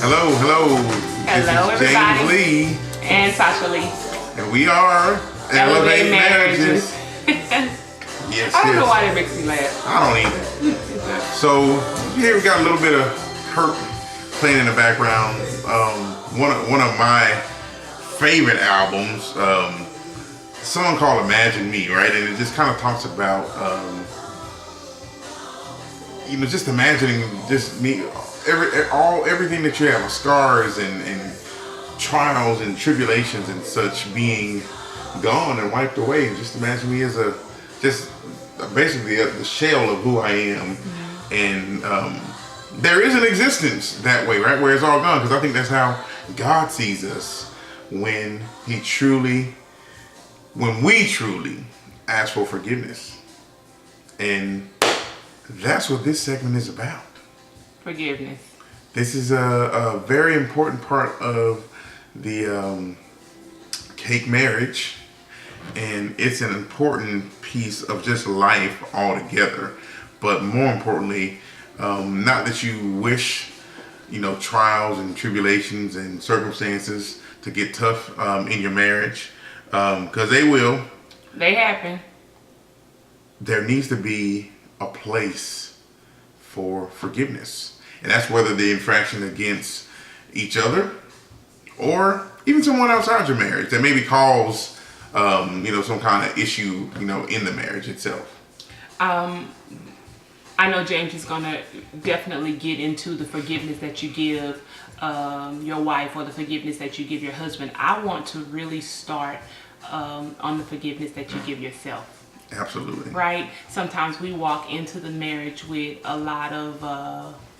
Hello, hello. Hello, This is everybody. James Lee, And Sasha Lee. and we are Elevate Marriages. Yes, I don't know yes. why that makes me laugh. I don't either. So here we got a little bit of Hurt playing in the background. One of my favorite albums, a song called "Imagine Me," right? And it just kind of talks about, just imagining just me, everything that you have, scars and trials and tribulations and such being gone and wiped away. And just imagine me as basically the shell of who I am. Mm-hmm. And there is an existence that way, right? Where it's all gone. Because I think that's how God sees us when we truly ask for forgiveness. And that's what this segment is about. Forgiveness. This is a very important part of the cake marriage, and it's an important piece of just life altogether. But more importantly, not that you wish, trials and tribulations and circumstances to get tough in your marriage, because they will. They happen. There needs to be a place for forgiveness. And that's whether the infraction against each other or even someone outside your marriage that maybe cause, some kind of issue, in the marriage itself. I know James is going to definitely get into the forgiveness that you give your wife or the forgiveness that you give your husband. I want to really start on the forgiveness that you give yourself. Absolutely. Right? Sometimes we walk into the marriage with a lot of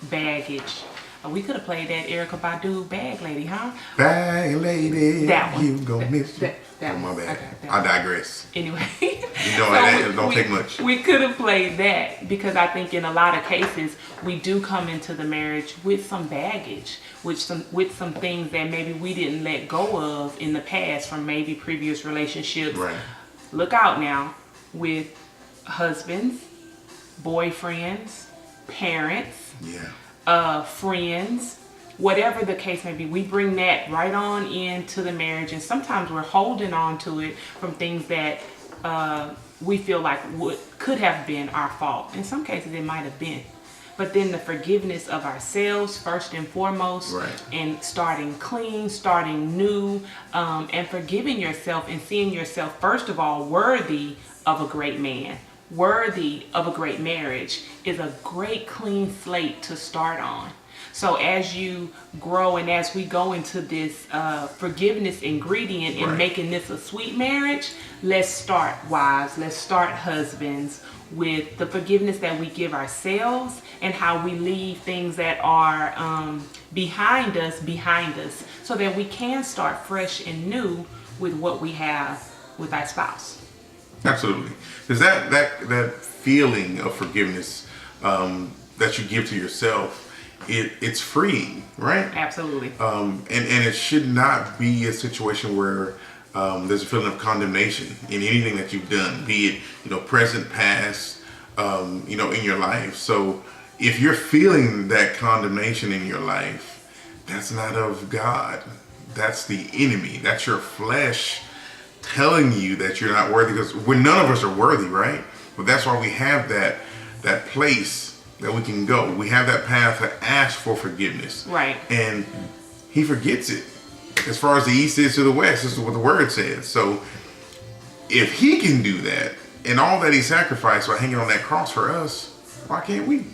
baggage. We could have played that Erykah Badu Bag Lady, huh? Bag Lady. That one. You gon' miss you. That my one. bad. Okay, I digress. Anyway. It don't take much. We could have played that because I think in a lot of cases we do come into the marriage with some baggage, with some things that maybe we didn't let go of in the past from maybe previous relationships. Right. Look out now. With husbands, boyfriends, parents, friends, whatever the case may be, we bring that right on into the marriage, and sometimes we're holding on to it from things that we feel like could have been our fault. In some cases it might have been, but then the forgiveness of ourselves first and foremost, right. And starting clean, starting new, and forgiving yourself and seeing yourself first of all worthy of a great man, worthy of a great marriage is a great clean slate to start on. So as you grow and as we go into this forgiveness ingredient in making this a sweet marriage, let's start, wives, let's start, husbands, with the forgiveness that we give ourselves and how we leave things that are behind us so that we can start fresh and new with what we have with our spouse. Absolutely. Because that feeling of forgiveness that you give to yourself, it's freeing, right? Absolutely. And it should not be a situation where there's a feeling of condemnation in anything that you've done, be it present, past, in your life. So if you're feeling that condemnation in your life, that's not of God. That's the enemy. That's your flesh telling you that you're not worthy, because none of us are worthy, right? But that's why we have that place that we can go. We have that path to ask for forgiveness. Right. And he forgets it. As far as the east is to the west, this is what the word says. So if he can do that, and all that he sacrificed by hanging on that cross for us, why can't we?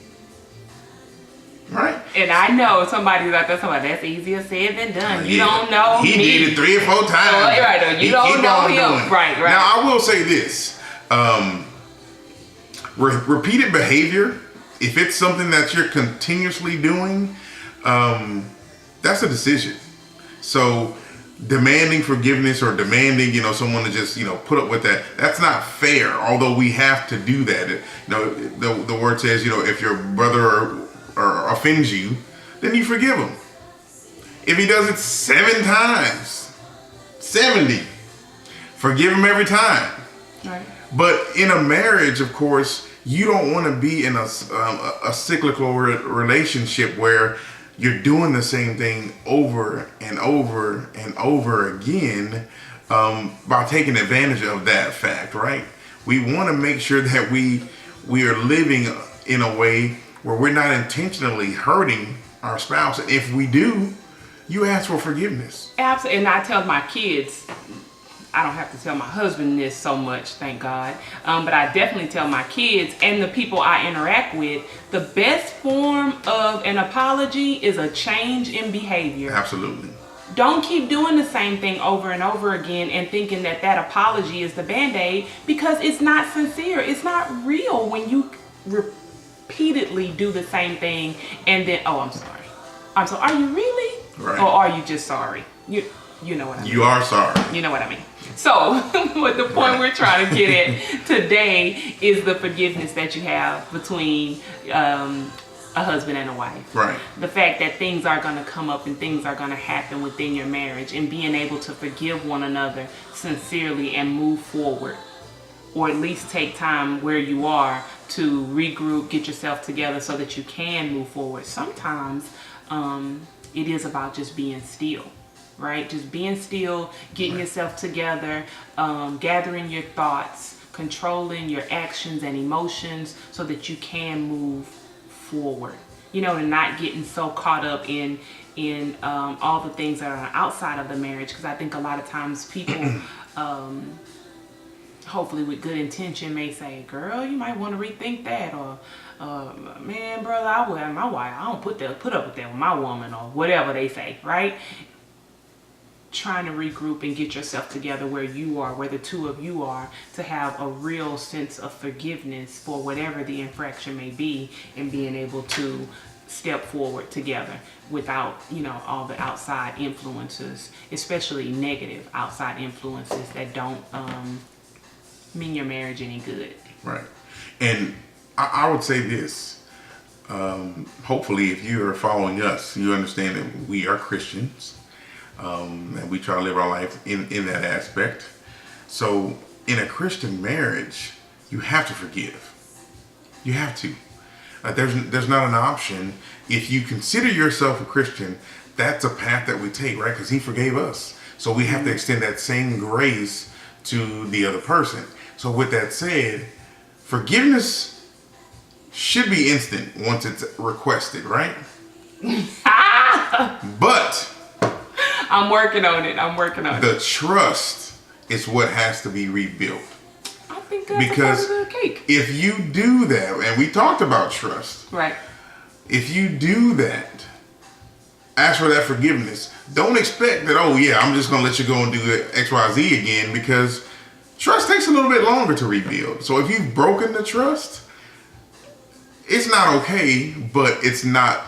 Right? And I know somebody's out there talking about that's easier said than done. You don't know he me. did it 3 or 4 times. Right. You don't know him. Right. Now I will say this: repeated behavior, if it's something that you're continuously doing, that's a decision. So demanding forgiveness or demanding, someone to just, put up with that's not fair. Although we have to do that. The word says, if your brother or offends you, then you forgive him. If he does it 7 times, 70, forgive him every time. Right. But in a marriage, of course, you don't want to be in a cyclical relationship where you're doing the same thing over and over and over again by taking advantage of that fact, right? We want to make sure that we are living in a way where we're not intentionally hurting our spouse. And if we do, you ask for forgiveness. Absolutely. And I tell my kids, I don't have to tell my husband this so much, thank God. But I definitely tell my kids and the people I interact with, the best form of an apology is a change in behavior. Absolutely. Don't keep doing the same thing over and over again and thinking that that apology is the Band-Aid, because it's not sincere. It's not real when you repeatedly do the same thing and then, oh, I'm sorry. I'm sorry. Are you really? Right. Or are you just sorry? You know what I mean. You are sorry. You know what I mean. So, what the point we're trying to get at today is the forgiveness that you have between a husband and a wife. Right. The fact that things are going to come up and things are going to happen within your marriage, and being able to forgive one another sincerely and move forward, or at least take time where you are to regroup, get yourself together so that you can move forward. Sometimes it is about just being still. Right? Just being still, getting yourself together, gathering your thoughts, controlling your actions and emotions so that you can move forward. You know, and not getting so caught up in all the things that are outside of the marriage. Because I think a lot of times people, hopefully with good intention, may say, girl, you might want to rethink that, or man, brother, I don't put up with that with my woman, or whatever they say, right? Trying to regroup and get yourself together where you are, where the two of you are, to have a real sense of forgiveness for whatever the infraction may be, and being able to step forward together without, you know, all the outside influences, especially negative outside influences that don't mean your marriage any good. Right. And I would say this, hopefully if you are following us, you understand that we are Christians. And we try to live our life in that aspect. So in a Christian marriage, you have to forgive. You have to. There's not an option. If you consider yourself a Christian, that's a path that we take, right? Because he forgave us. So we have to extend that same grace to the other person. So with that said, forgiveness should be instant once it's requested, right? But I'm working on it. The trust is what has to be rebuilt. I think that's because a part of the cake. If you do that, and we talked about trust. Right. If you do that, ask for that forgiveness. Don't expect that, oh yeah, I'm just going to let you go and do X, Y, Z again, because trust takes a little bit longer to rebuild. So if you've broken the trust, it's not okay, but it's not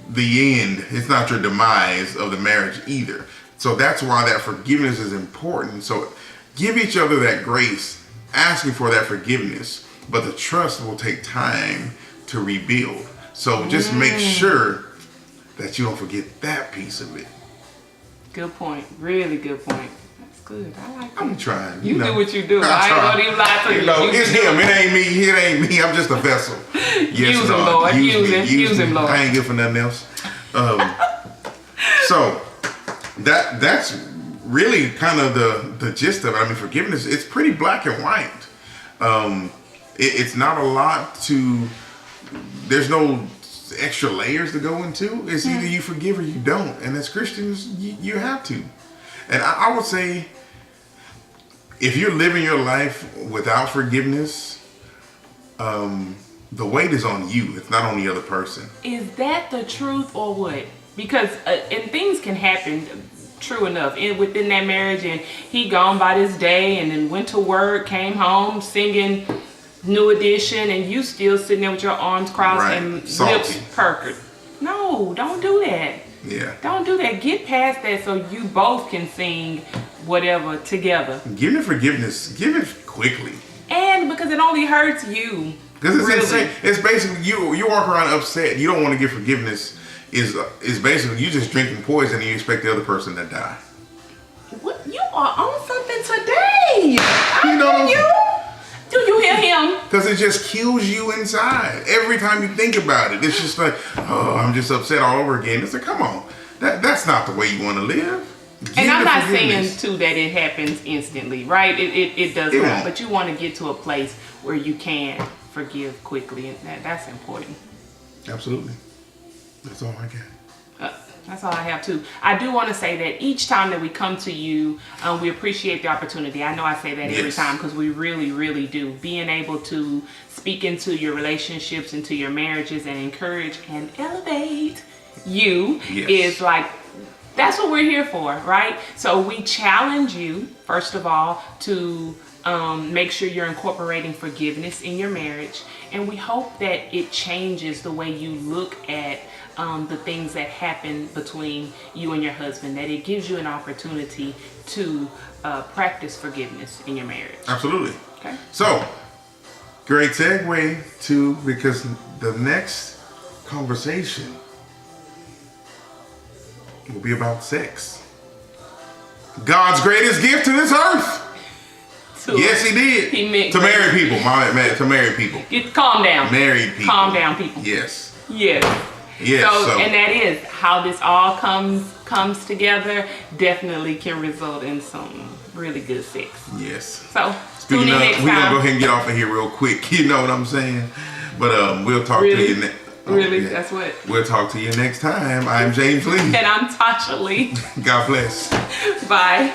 the end. It's not your demise of the marriage either. So that's why that forgiveness is important. So give each other that grace, asking for that forgiveness, but the trust will take time to rebuild. So just make sure that you don't forget that piece of it. Good point. Really good point. That's good. I like that. I'm trying. You know. Do what you do. I ain't gonna even lie to you. It's him. It ain't me. It ain't me. I'm just a vessel. Yes, use him, Lord. Use him, Lord. I ain't good for nothing else. So that's really kind of the gist of it. I mean, forgiveness, it's pretty black and white. It's not a lot to, there's no extra layers to go into. It's either you forgive or you don't. And as Christians, you have to. And I would say, if you're living your life without forgiveness, the weight is on you. It's not on the other person. Is that the truth or what? Because and things can happen, true enough, within that marriage, and he gone by this day and then went to work, came home singing New Edition, and you still sitting there with your arms crossed and lips puckered. No, don't do that. Yeah. Don't do that. Get past that so you both can sing whatever together. Give it forgiveness. Give it quickly. And because it only hurts you. Because it's insane. It's basically you walk around upset. You don't want to give forgiveness. Is basically you just drinking poison and you expect the other person to die. What? You are on something today. You know what I'm saying? Do you hear him? Because it just kills you inside. Every time you think about it, it's just like, oh, I'm just upset all over again. It's like, come on. That's not the way you want to live. And I'm not saying forgiveness. too that it happens instantly, right? It does It not. won't. But you want to get to a place where you can forgive quickly, and that's important. Absolutely. That's all I got. That's all I have too. I do want to say that each time that we come to you, we appreciate the opportunity. I know I say that every Yes. time because we really, really do. Being able to speak into your relationships, into your marriages, and encourage and elevate you Yes. is like, that's what we're here for, right? So we challenge you, first of all, to make sure you're incorporating forgiveness in your marriage. And we hope that it changes the way you look at the things that happen between you and your husband, that it gives you an opportunity to practice forgiveness in your marriage. Absolutely. Okay? So, great segue to, because the next conversation will be about sex. God's greatest gift to this earth. So Yes, he did. He meant to great. married people. To married people. Calm down. Married people. Calm down, people. Yes. Yes. Yes. So, and that is how this all comes together. Definitely can result in some really good sex. Yes. So Speaking tune in of, next we're gonna go time. ahead and get off of here real quick. You know what I'm saying? But we'll talk to Really? you Really? yeah. That's what. We'll talk to you next time. I'm James Lee. And I'm Tasha Lee. God bless. Bye.